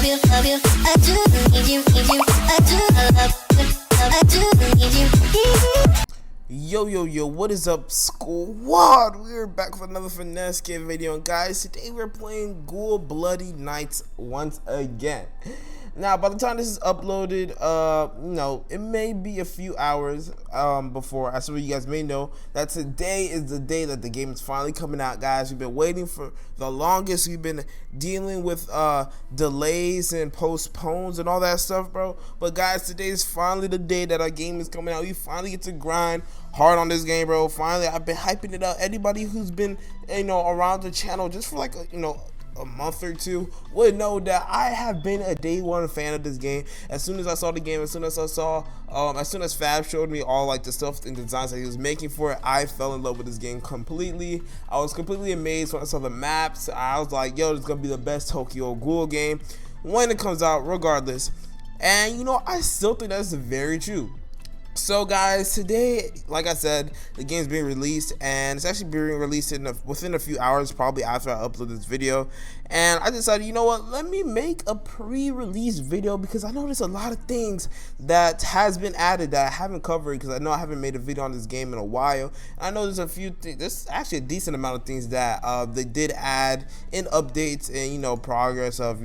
you, love you. I do need you, I do love you, I do need you. Yo, what is up, squad? We're back with another finesse kid video, and guys, today we're playing Ghouls Bloody Nights once again. Now, by the time this is uploaded, it may be a few hours before. As you guys may know, that today is the day that the game is finally coming out, guys. We've been waiting for the longest. We've been dealing with delays and postpones and all that stuff, bro. But guys, today is finally the day that our game is coming out. We finally get to grind hard on this game, bro. Finally, I've been hyping it up. Anybody who's been, around the channel just for like a month or two would know that I have been a day one fan of this game. As soon as I saw the game, as soon as Fab showed me all like the stuff and designs that he was making for it, I fell in love with this game completely. I was completely amazed when I saw the maps. I was like, yo, this is gonna be the best Tokyo Ghoul game when it comes out, regardless. And I still think that's very true. So guys, today, like I said, the game's being released, and it's actually being released within a few hours, probably after I upload this video. And I decided, you know what, let me make a pre-release video, because I know there's a lot of things that has been added that I haven't covered, because I know I haven't made a video on this game in a while. And I know there's a few things, there's actually a decent amount of things that they did add in updates and progress of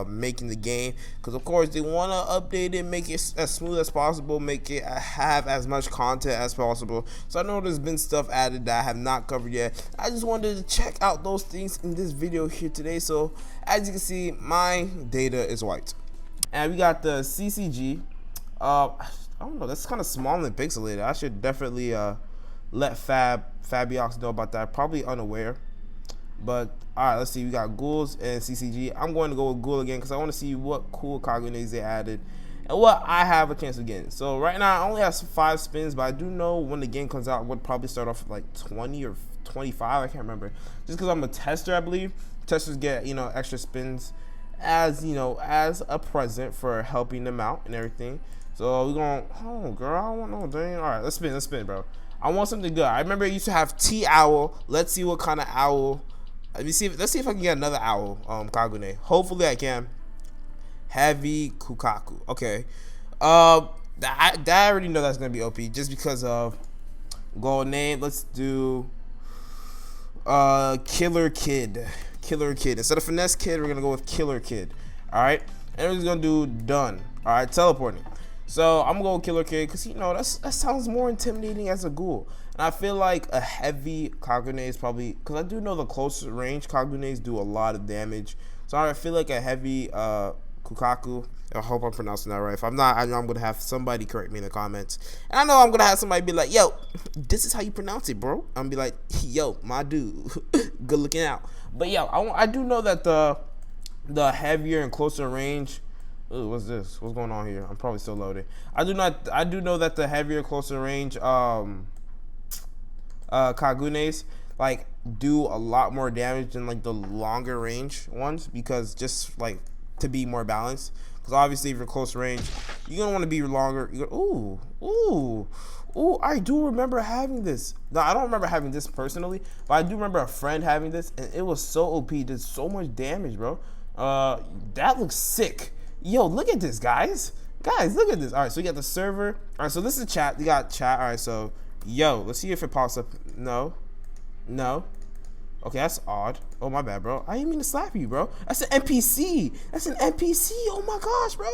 making the game, because of course they want to update it, make it as smooth as possible, make it have as much content as possible. So I know there's been stuff added that I have not covered yet. I just wanted to check out those things in this video here today. So as you can see, my data is white, and we got the CCG. I don't know, that's kind of small and pixelated. I should definitely let Fabiox know about that. Probably unaware, but all right, let's see. We got Ghouls and CCG. I'm going to go with Ghoul again because I want to see what cool Kagunes they added and what I have a chance of getting. So right now I only have 5 spins, but I do know when the game comes out, would probably start off with like 20 or 25. I can't remember. Just because I'm a tester, I believe testers get extra spins as as a present for helping them out and everything. So we're going. Oh girl, I don't know. Dang. All right, let's spin, bro. I want something good. I remember it used to have T-Owl. Let's see what kind of owl. Let's see if I can get another owl. Kagune. Hopefully I can. Heavy Kukaku. Okay. I already know that's gonna be OP just because of gold name. Let's do Killer Kid. Instead of Finesse Kid, we're gonna go with Killer Kid. Alright. And we're just gonna do done. Alright, teleporting. So I'm gonna go with Killer Kid because that sounds more intimidating as a ghoul. And I feel like a heavy Kagune is probably, because I do know the closer range Kagunes do a lot of damage. So I feel like a heavy Kukaku. I hope I'm pronouncing that right. If I'm not, I know I'm going to have somebody correct me in the comments. And I know I'm going to have somebody be like, yo, this is how you pronounce it, bro. I'm going to be like, yo, my dude, good looking out. But yo, I do know that the heavier and closer range, ooh, what's this? What's going on here? I'm probably still loading. I do know that the heavier, closer range Kagunes like do a lot more damage than like the longer range ones, because just like to be more balanced. Because obviously if you're close range, you're gonna want to be longer. Ooh, I do remember having this. No, I don't remember having this personally, but I do remember a friend having this, and it was so OP. Did so much damage, bro. That looks sick. Yo, look at this, guys, look at this. All right, so we got the server. All right, so this is chat. We got chat. All right, so yo, let's see if it pops up. No. Okay, that's odd. Oh, my bad, bro. I didn't mean to slap you, bro. That's an NPC. Oh my gosh, bro.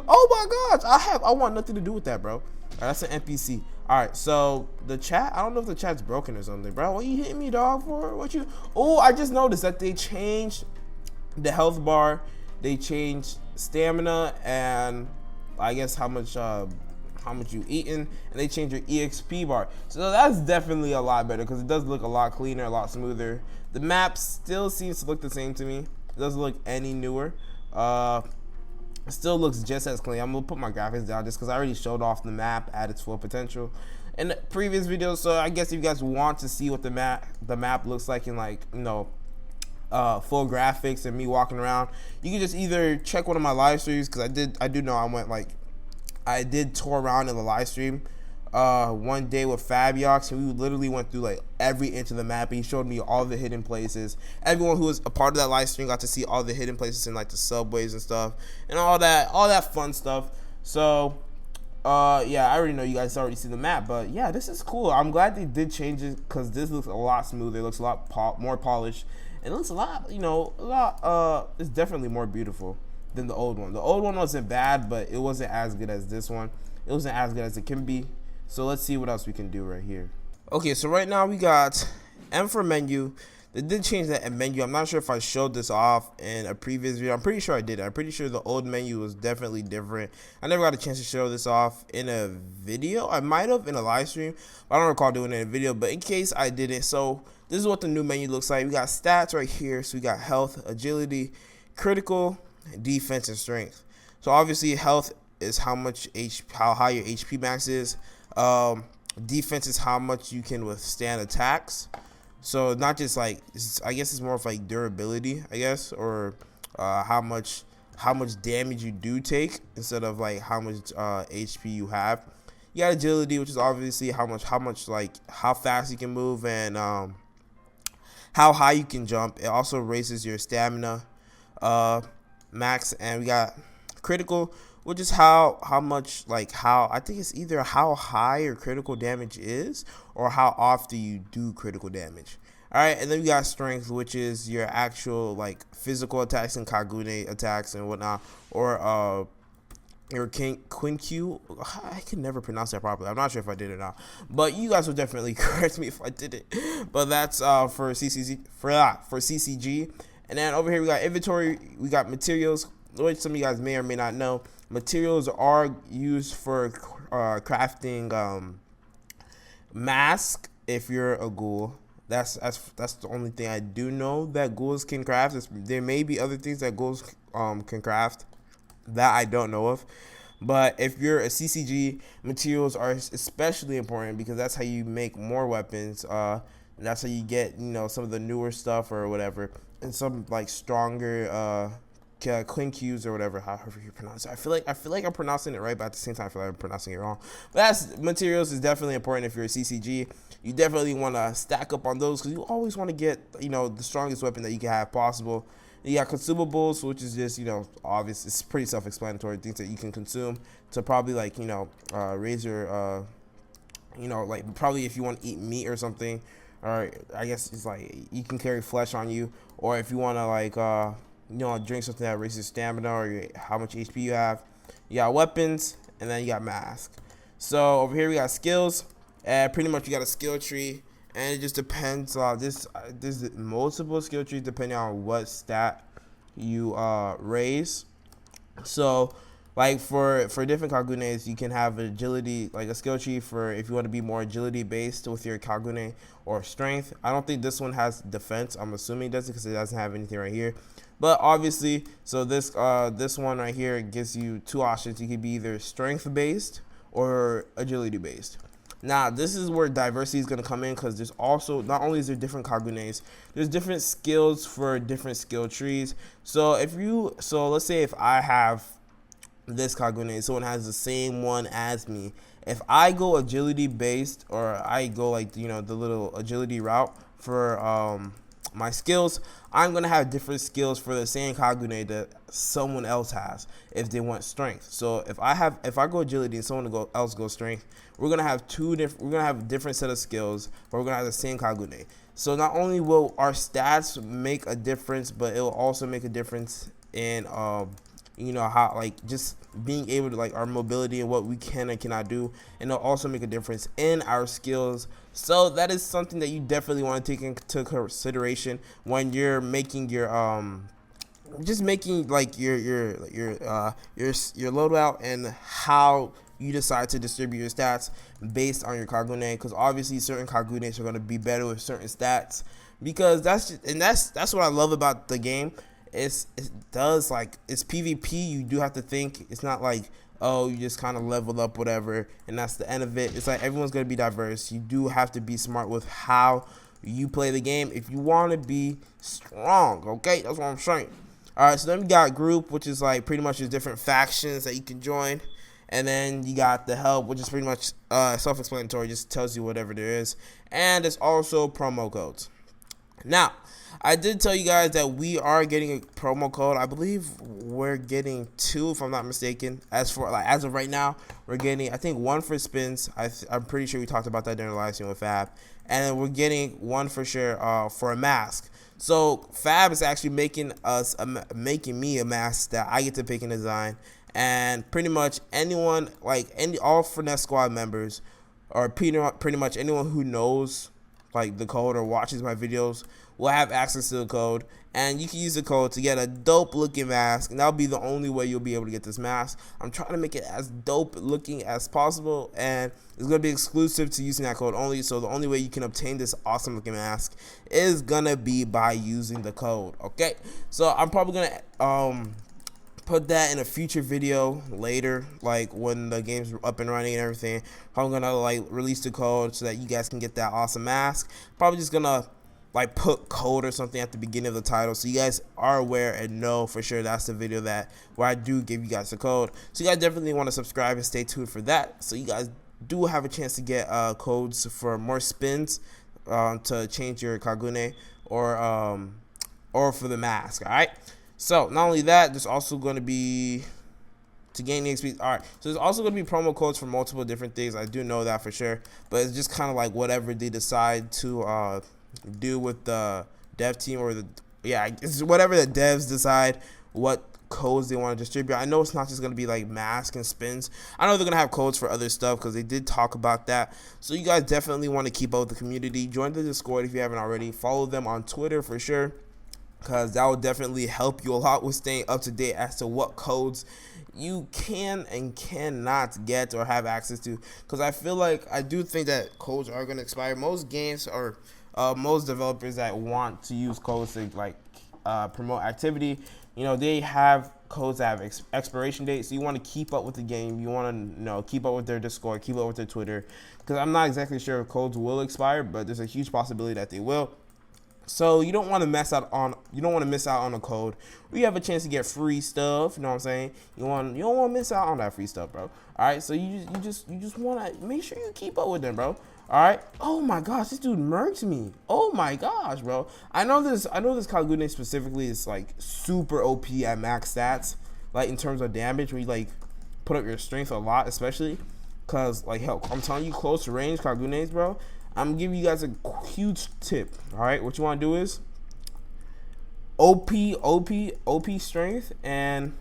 Oh my gosh. I want nothing to do with that, bro. All right, that's an NPC. All right, so the chat, I don't know if the chat's broken or something, bro. What you hitting me, dog, for? Oh, I just noticed that they changed the health bar. They changed stamina and I guess how much you eaten, and they changed your EXP bar. So that's definitely a lot better because it does look a lot cleaner, a lot smoother. The map still seems to look the same to me. It doesn't look any newer. It still looks just as clean. I'm gonna put my graphics down just because I already showed off the map at its full potential in the previous video. So I guess if you guys want to see what the map looks like in like full graphics and me walking around, you can just either check one of my live streams, because I do know I did tour around in the live stream one day with Fabiox, and we literally went through like every inch of the map, and he showed me all the hidden places. Everyone who was a part of that live stream got to see all the hidden places in like the subways and stuff, and all that fun stuff. So yeah, I already know you guys already see the map, but yeah, this is cool. I'm glad they did change it, because this looks a lot smoother. It looks a lot more polished, and it looks a lot, it's definitely more beautiful than the old one. The old one wasn't bad, but it wasn't as good as this one. It wasn't as good as it can be. So let's see what else we can do right here. Okay, so right now we got M for menu. They did change that menu. I'm not sure if I showed this off in a previous video. I'm pretty sure I did. I'm pretty sure the old menu was definitely different. I never got a chance to show this off in a video. I might have in a live stream, but I don't recall doing it in a video. But in case I didn't, so this is what the new menu looks like. We got stats right here. So we got health, agility, critical, defense, and strength. So obviously health is how high your HP max is. Defense is how much you can withstand attacks. So not just like, I guess it's more of like durability, I guess, or how much damage you do take instead of like how much HP you have. You got agility, which is obviously how fast you can move, and how high you can jump. It also raises your stamina max. And we got critical, which is how much, I think it's either how high your critical damage is or how often you do critical damage. All right, and then we got strength, which is your actual like physical attacks and Kagune attacks and whatnot, or your Quinkyu. I can never pronounce that properly. I'm not sure if I did it or not, but you guys will definitely correct me if I did it. But that's for CCG. And then over here we got inventory. We got materials, which some of you guys may or may not know. Materials are used for crafting mask if you're a ghoul. That's the only thing I do know that ghouls can craft. There may be other things that ghouls can craft that I don't know of. But if you're a CCG, materials are especially important, because that's how you make more weapons. That's how you get, some of the newer stuff or whatever, and some like stronger Quinkus or whatever, however you pronounce it. I feel like I'm pronouncing it right, but at the same time I feel like I'm pronouncing it wrong. But materials is definitely important if you're a CCG. You definitely want to stack up on those, because you always want to get the strongest weapon that you can have possible. You got consumables, which is just obvious. It's pretty self-explanatory, things that you can consume to probably raise your probably if you want to eat meat or something, or I guess it's like you can carry flesh on you, or if you want to drink something that raises stamina or how much HP you have. You got weapons, and then you got mask. So over here we got skills, and pretty much you got a skill tree, and it just depends on there's multiple skill trees depending on what stat you raise. So like for different Kagunes, you can have agility, like a skill tree for if you want to be more agility based with your Kagune, or strength. I don't think this one has defense. I'm assuming it doesn't, because it doesn't have anything right here. But obviously, so this one right here gives you two options. You can be either strength based or agility based. Now this is where diversity is going to come in, because there's also, not only is there different Kagunes, there's different skills for different skill trees. So let's say if I have this Kagune, someone has the same one as me. If I go agility based, or I go the little agility route for my skills, I'm gonna have different skills for the same Kagune that someone else has if they want strength. So if I go agility and someone else goes strength, we're gonna have different set of skills, but we're gonna have the same Kagune. So not only will our stats make a difference, but it will also make a difference in how just being able to our mobility and what we can and cannot do, and it'll also make a difference in our skills. So that is something that you definitely want to take into consideration when you're making your your loadout, and how you decide to distribute your stats based on your Kagune, because obviously certain Kagunes are going to be better with certain stats, because that's what I love about the game. It's PvP. You do have to think. It's not like, oh, you just kind of level up whatever and that's the end of it. It's like everyone's going to be diverse. You do have to be smart with how you play the game if you want to be strong. Okay, that's what I'm saying. All right, so then we got group, which is pretty much just different factions that you can join. And then you got the help, which is pretty much self-explanatory, just tells you whatever there is. And there's also promo codes. Now, I did tell you guys that we are getting a promo code. I believe we're getting 2, if I'm not mistaken. As of right now, we're getting, I think, 1 for spins. I'm pretty sure we talked about that during the live stream with Fab. And then we're getting 1 for sure for a mask. So Fab is actually making me a mask that I get to pick and design. And pretty much anyone, all Finesse Squad members, or pretty much anyone who knows the code or watches my videos, will have access to the code, and you can use the code to get a dope looking mask, and that'll be the only way you'll be able to get this mask. I'm trying to make it as dope looking as possible, and it's going to be exclusive to using that code only. So the only way you can obtain this awesome looking mask is gonna be by using the code. Okay, so I'm probably gonna put that in a future video later, when the game's up and running and everything. I'm gonna release the code so that you guys can get that awesome mask. Probably just gonna put code or something at the beginning of the title, so you guys are aware and know for sure that's the video where I do give you guys the code. So you guys definitely want to subscribe and stay tuned for that, so you guys do have a chance to get codes for more spins to change your Kagune or for the mask. All right, so not only that, there's also going to be to gain the XP. All right, so there's also going to be promo codes for multiple different things. I do know that for sure, but it's just kind of whatever they decide to do with the dev team, or it's whatever the devs decide what codes they want to distribute. I know it's not just going to be masks and spins. I know they're going to have codes for other stuff because they did talk about that. So you guys definitely want to keep up with the community. Join the Discord if you haven't already. Follow them on Twitter for sure, because that will definitely help you a lot with staying up to date as to what codes you can and cannot get or have access to, because I do think that codes are going to expire. Most games or most developers that want to use codes to promote activity, they have codes that have expiration dates. So you want to keep up with the game. You want to keep up with their Discord, keep up with their Twitter, because I'm not exactly sure if codes will expire, but there's a huge possibility that they will. So you don't want to miss out on a code. We have a chance to get free stuff. You know what I'm saying? You don't want to miss out on that free stuff, bro. All right. So you just want to make sure you keep up with them, bro. All right. Oh my gosh, this dude murked me. Oh my gosh, bro. I know this Kagune specifically is super OP at max stats, in terms of damage. When you put up your strength a lot, especially because hell, I'm telling you, close range Kagunes, bro. I'm giving you guys a huge tip. All right, what you want to do is OP strength, and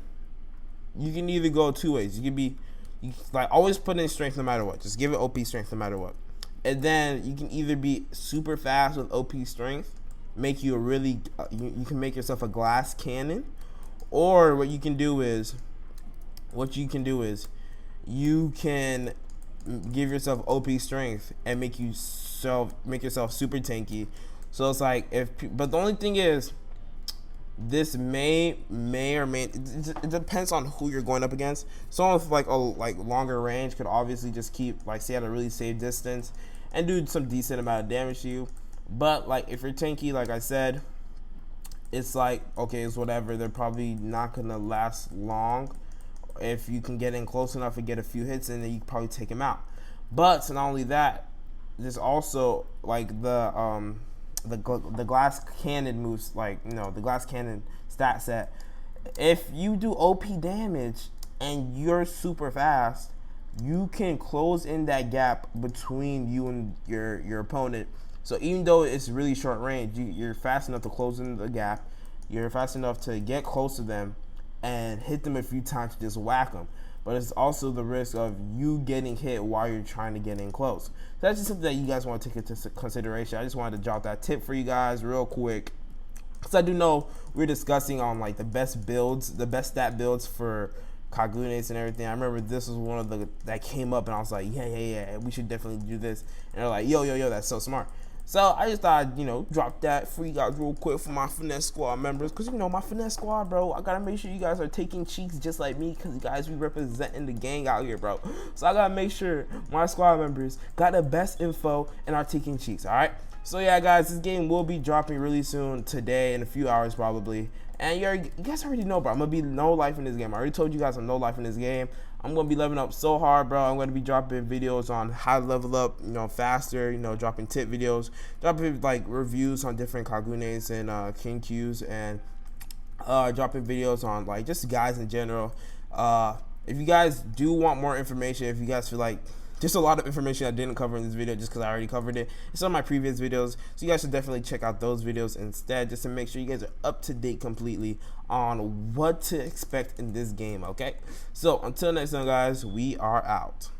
you can either go 2 ways. You always put in strength no matter what. Just give it OP strength no matter what. And then you can either be super fast with OP strength, make you you can make yourself a glass cannon, or what you can do is you can give yourself OP strength and make yourself super tanky. So it's but the only thing is, this may or may it depends on who you're going up against. Someone with a longer range could obviously just keep stay at a really safe distance and do some decent amount of damage to you. But if you're tanky, like I said, it's okay, it's whatever. They're probably not gonna last long. If you can get in close enough and get a few hits in, then you can probably take him out. But so not only that, there's also the glass cannon moves, the glass cannon stat set. If you do OP damage and you're super fast, you can close in that gap between you and your opponent. So even though it's really short range, you're fast enough to close in the gap. You're fast enough to get close to them and hit them a few times to just whack them. But it's also the risk of you getting hit while you're trying to get in close. So that's just something that you guys want to take into consideration. I just wanted to drop that tip for you guys real quick, because I do know we're discussing on the best builds, the best stat builds for Kagunes and everything. I remember this was one of the that came up, and I was like, yeah, we should definitely do this. And they're like, yo, that's so smart. So I just thought I'd, drop that for you guys real quick for my Finesse Squad members. Because, my Finesse Squad, bro, I got to make sure you guys are taking cheeks just like me. Because, guys, we representing the gang out here, bro. So I got to make sure my squad members got the best info and are taking cheeks, all right? So yeah, guys, this game will be dropping really soon, today, in a few hours probably. And you guys already know, bro, I'm gonna be no life in this game. I already told you guys I'm no life in this game. I'm gonna be leveling up so hard, bro. I'm gonna be dropping videos on how to level up, faster. Dropping tip videos, dropping like reviews on different Kagunes and King Qs, and dropping videos on like just guys in general. If you guys do want more information, if you guys feel like just a lot of information I didn't cover in this video just because I already covered it, it's on my previous videos, so you guys should definitely check out those videos instead, just to make sure you guys are up to date completely on what to expect in this game. Okay, so until next time, guys, we are out.